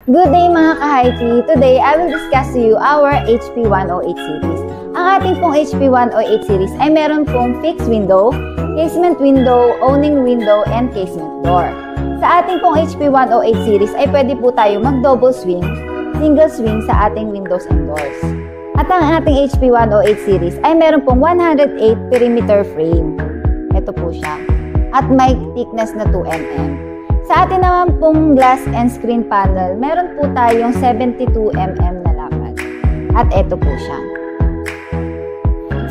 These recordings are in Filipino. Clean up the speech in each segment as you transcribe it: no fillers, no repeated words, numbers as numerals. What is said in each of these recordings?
Good day mga ka-HiTi! Today, I will discuss to you our HP 108 series. Ang ating pong HP 108 series ay meron pong fixed window, casement window, owning window, and casement door. Sa ating pong HP 108 series ay pwede po tayo mag-double swing, single swing sa ating windows and doors. At ang ating HP 108 series ay meron pong 108 perimeter frame. Ito po siya. At may thickness na 2 mm. Sa atin naman pong glass and screen panel, meron po tayong 72 mm na lapad. At ito po siya.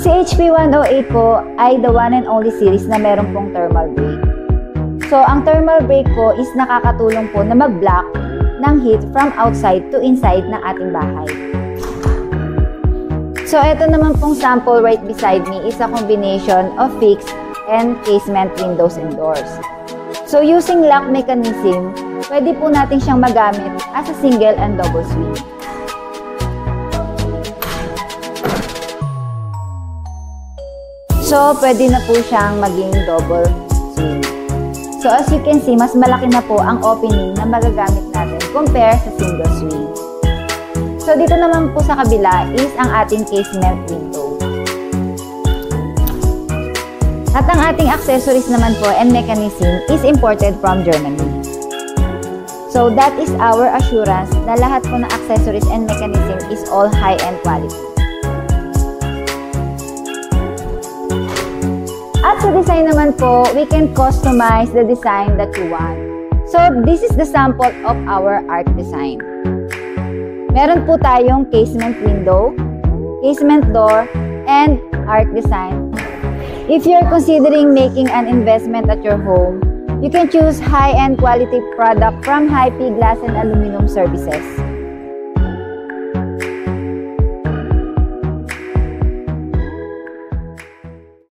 Si HP 108 po ay the one and only series na meron pong thermal break. So, ang thermal break po is nakakatulong po na mag-block ng heat from outside to inside ng ating bahay. So, ito naman pong sample right beside me is a combination of fixed and casement windows and doors. So, using lock mechanism, pwede po natin siyang magamit as a single and double swing. So, pwede na po siyang maging double swing. So, as you can see, mas malaki na po ang opening na magagamit natin compare sa single swing. So, dito naman po sa kabila is ang ating casement window. At ang ating accessories naman po and mechanism is imported from Germany. So that is our assurance na lahat po ng accessories and mechanism is all high-end quality. At sa design naman po, we can customize the design that you want. So this is the sample of our art design. Meron po tayong casement window, casement door, and art design. If you're considering making an investment at your home, you can choose high-end quality product from HiPi Glass and Aluminum Services.